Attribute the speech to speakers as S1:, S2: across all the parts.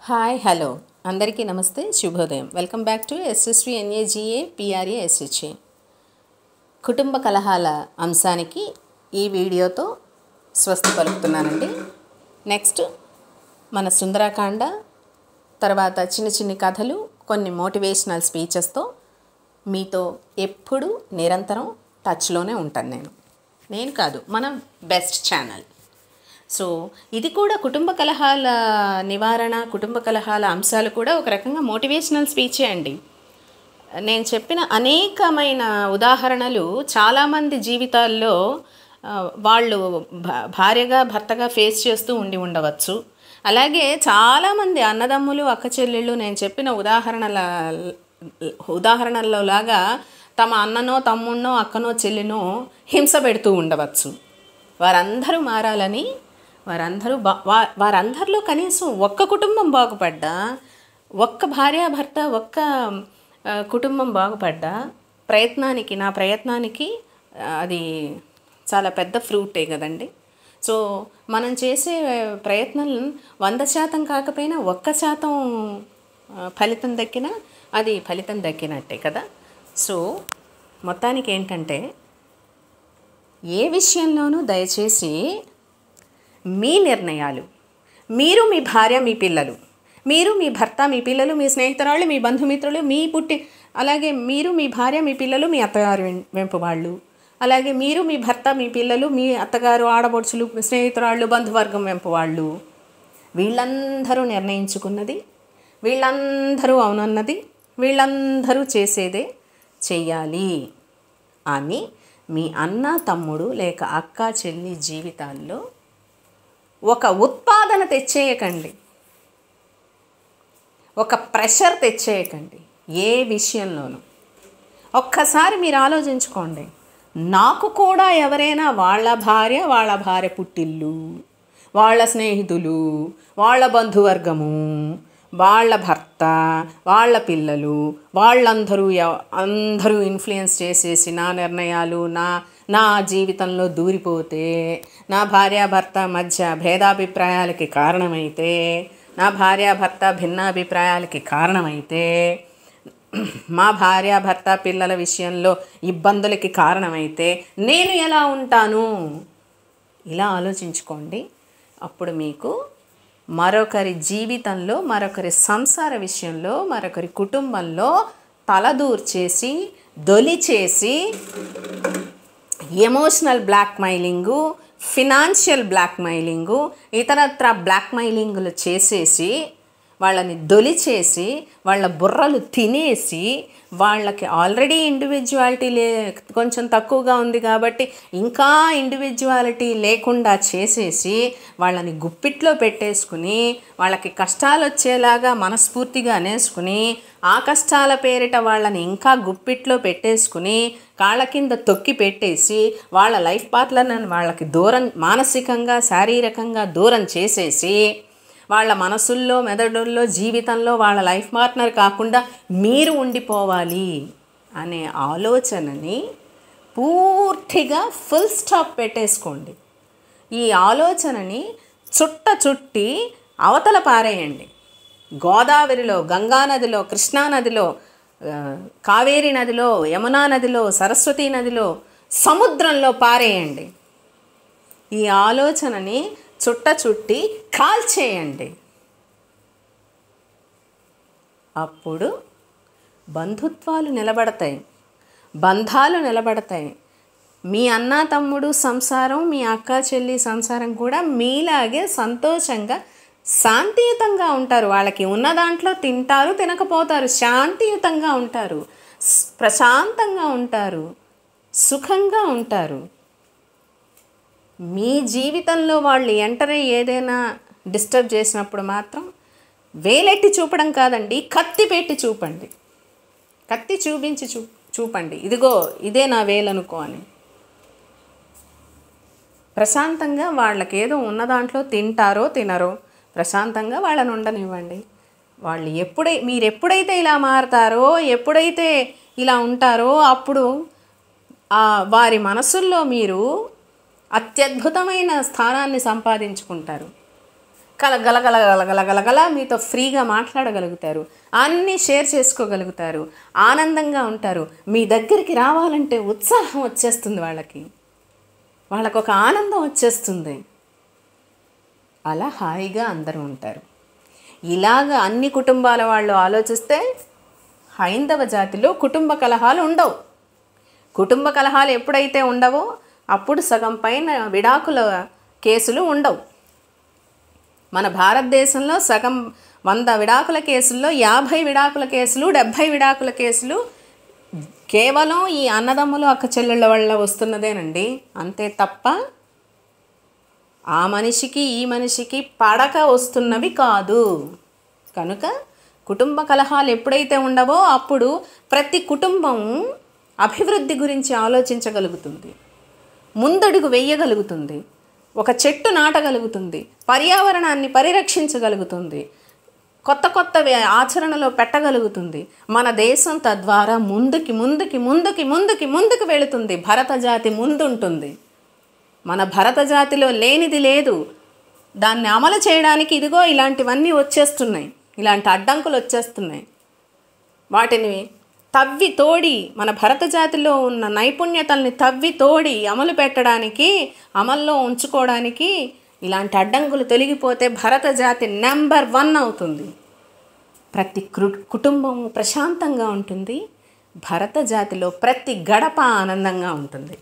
S1: Hi hello అందరికీ నమస్తే శుభోదయం. Welcome back to SSV NAGA PRA SHA. కుటుంబ కలహాల అంశానికి ఈ వీడియోతో స్వస్తి పలుకుతున్నానండి. నెక్స్ట్ మన సుందరకాండ తర్వాత చిన్న చిన్న కథలు, కొన్ని మోటివేషనల్ స్పీచెస్తో మీతో ఎప్పుడు నిరంతరం టచ్లోనే ఉంటాను. నేను కాదు, మన బెస్ట్ ఛానల్. సో ఇది కూడా కుటుంబ కలహాల నివారణ, కుటుంబ కలహాల అంశాలు కూడా ఒక రకంగా మోటివేషనల్ స్పీచే అండి. నేను చెప్పిన అనేకమైన ఉదాహరణలు చాలామంది జీవితాల్లో వాళ్ళు భార్యగా భర్తగా ఫేస్ చేస్తూ ఉండవచ్చు. అలాగే చాలామంది అన్నదమ్ములు అక్క చెల్లెళ్ళు నేను చెప్పిన ఉదాహరణల్లో లాగా తమ అన్ననో తమ్ముడినో అక్కనో చెల్లినో హింస పెడుతూ ఉండవచ్చు. వారందరూ మారాలని, వారందరిలో కనీసం ఒక్క కుటుంబం బాగుపడ్డా, ఒక్క భార్యాభర్త ఒక్క కుటుంబం బాగుపడ్డా నా ప్రయత్నానికి అది చాలా పెద్ద ఫ్రూటే కదండి. సో మనం చేసే ప్రయత్నం 100% కాకపోయినా 1% ఫలితం దక్కినా అది ఫలితం దక్కినట్టే కదా. సో మొత్తానికి ఏంటంటే, ఏ విషయంలోనూ దయచేసి మీ నిర్ణయాలు, మీరు మీ భార్య మీ పిల్లలు, మీరు మీ భర్త మీ పిల్లలు మీ స్నేహితురాళ్ళు మీ బంధుమిత్రులు అలాగే మీరు మీ భార్య మీ పిల్లలు మీ అత్తగారు వెంపు వాళ్ళు, అలాగే మీరు మీ భర్త మీ పిల్లలు మీ అత్తగారు ఆడబొడుచులు స్నేహితురాళ్ళు బంధువర్గం వెంపు వాళ్ళు, వీళ్ళందరూ నిర్ణయించుకున్నది, వీళ్ళందరూ అవునన్నది, వీళ్ళందరూ చేసేదే చెయ్యాలి అని మీ అన్న తమ్ముడు లేక అక్క చెల్లి జీవితాల్లో ఒక ఉత్పాదన తెచ్చేయకండి, ఒక ప్రెషర్ తెచ్చేయకండి. ఏ విషయంలోనూ ఒక్కసారి మీరు ఆలోచించుకోండి. నాకు కూడా ఎవరైనా వాళ్ళ భార్య పుట్టిల్లు, వాళ్ళ స్నేహితులు, వాళ్ళ బంధువర్గము, వాళ్ళ భర్త, వాళ్ళ పిల్లలు, అందరూ ఇన్ఫ్లుయెన్స్ చేసేసి నా నిర్ణయాలు నా జీవితంలో దూరిపోతే, నా భార్యాభర్త మధ్య భేదాభిప్రాయాలకి కారణమైతే, నా భార్యాభర్త భిన్నాభిప్రాయాలకి కారణమైతే, మా భార్యాభర్త పిల్లల విషయంలో ఇబ్బందులకి కారణమైతే నేను ఎలా ఉంటాను? ఇలా ఆలోచించుకోండి. అప్పుడు మీకు మరొకరి జీవితంలో, మరొకరి సంసార విషయంలో, మరొకరి కుటుంబంలో తలదూర్చేసి దొలిచేసి ఎమోషనల్ బ్లాక్మెయిలింగు, ఫినాన్షియల్ బ్లాక్మెయిలింగు, ఇతరత్ర బ్లాక్మెయిలింగులు చేసేసి వాళ్ళని దొలిచేసి వాళ్ళ బుర్రలు తినేసి, వాళ్ళకి ఆల్రెడీ ఇండివిజువాలిటీ కొంచెం తక్కువగా ఉంది కాబట్టి ఇంకా ఇండివిజువాలిటీ లేకుండా చేసేసి వాళ్ళని గుప్పిట్లో పెట్టేసుకుని, వాళ్ళకి కష్టాలు వచ్చేలాగా మనస్ఫూర్తిగా అనేసుకుని, ఆ కష్టాల పేరిట వాళ్ళని ఇంకా గుప్పిట్లో పెట్టేసుకుని కాళ్ళ కింద తొక్కి పెట్టేసి వాళ్ళ లైఫ్ పార్ట్నర్ని వాళ్ళకి దూరం, మానసికంగా శారీరకంగా దూరం చేసేసి, వాళ్ళ మనసుల్లో మెదడుల్లో జీవితంలో వాళ్ళ లైఫ్ పార్ట్నర్ కాకుండా మీరు ఉండిపోవాలి అనే ఆలోచనని పూర్తిగా ఫుల్ స్టాప్ పెట్టేసుకోండి. ఈ ఆలోచనని చుట్టి అవతల పారేయండి. గోదావరిలో, గంగానదిలో, కృష్ణానదిలో, కావేరీ నదిలో, యమునా నదిలో, సరస్వతీ నదిలో, సముద్రంలో పారేయండి. ఈ ఆలోచనని చుట్టి కాల్చేయండి. అప్పుడు బంధుత్వాలు నిలబడతాయి, బంధాలు నిలబడతాయి. మీ అన్న తమ్ముడు సంసారం, మీ అక్క చెల్లి సంసారం కూడా మీలాగే సంతోషంగా శాంతియుతంగా ఉంటారు. వాళ్ళకి ఉన్న దాంట్లో తింటారు, తినకపోతారు, శాంతియుతంగా ఉంటారు, ప్రశాంతంగా ఉంటారు, సుఖంగా ఉంటారు. మీ జీవితంలో వాళ్ళు ఏదైనా డిస్టర్బ్ చేసినప్పుడు మాత్రం వేలెట్టి చూపడం కాదండి, కత్తి పెట్టి చూపండి. కత్తి చూపించి చూపండి, ఇదిగో ఇదే నా వేలనుకో అని. ప్రశాంతంగా వాళ్ళకేదో ఉన్న దాంట్లో తింటారో తినరో ప్రశాంతంగా వాళ్ళని ఉండనివ్వండి. వాళ్ళు మీరు ఎప్పుడైతే ఇలా మారతారో, ఎప్పుడైతే ఇలా ఉంటారో అప్పుడు వారి మనసుల్లో మీరు అత్యద్భుతమైన స్థానాన్ని సంపాదించుకుంటారు. గలగలగలగలగలగల మీతో ఫ్రీగా మాట్లాడగలుగుతారు, అన్నీ షేర్ చేసుకోగలుగుతారు, ఆనందంగా ఉంటారు. మీ దగ్గరికి రావాలంటే ఉత్సాహం వచ్చేస్తుంది, వాళ్ళకు ఒక ఆనందం వచ్చేస్తుంది. అలా హాయిగా అందరూ ఉంటారు. ఇలాగ అన్ని కుటుంబాల వాళ్ళు ఆలోచిస్తే హైందవ జాతిలో కుటుంబ కలహాలు ఉండవు. కుటుంబ కలహాలు ఎప్పుడైతే ఉండవో అప్పుడు సగం పైన విడాకుల కేసులు ఉండవు. మన భారతదేశంలో సగం 100 విడాకుల కేసుల్లో 50 విడాకుల కేసులు 70 విడాకుల కేసులు కేవలం ఈ అన్నదమ్ములు అక్క చెల్లెళ్ళ వల్ల వస్తున్నదేనండి. అంతే తప్ప ఆ మనిషికి ఈ మనిషికి పడక వస్తున్నవి కాదు. కనుక కుటుంబ కలహాలు ఎప్పుడైతే ఉండవో అప్పుడు ప్రతి కుటుంబం అభివృద్ధి గురించి ఆలోచించగలుగుతుంది, ముందడుగు వేయగలుగుతుంది, ఒక చెట్టు నాటగలుగుతుంది, పర్యావరణాన్ని పరిరక్షించగలుగుతుంది, కొత్త కొత్త ఆచరణలో పెట్టగలుగుతుంది. మన దేశం తద్వారా ముందుకి ముందుకి ముందుకి ముందుకి ముందుకు వెళుతుంది. భరత జాతి ముందుంటుంది. మన భరత జాతిలో లేనిది లేదు. దాన్ని అమలు చేయడానికి ఇదిగో ఇలాంటివన్నీ వచ్చేస్తున్నాయి, ఇలాంటి అడ్డంకులు వచ్చేస్తున్నాయి. వాటిని తవ్వి తోడి మన భరత జాతిలో ఉన్న నైపుణ్యతల్ని తవ్వి తోడి అమలు పెట్టడానికి, అమల్లో ఉంచుకోవడానికి ఇలాంటి అడ్డంకులు తొలగిపోతే భరత జాతి నెంబర్ 1 అవుతుంది. ప్రతి కుటుంబం ప్రశాంతంగా ఉంటుంది. భరత జాతిలో ప్రతి గడప ఆనందంగా ఉంటుంది.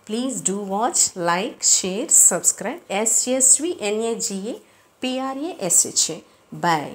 S1: Please do watch, like, share, subscribe. SSVNAGAPRASHA. Bye.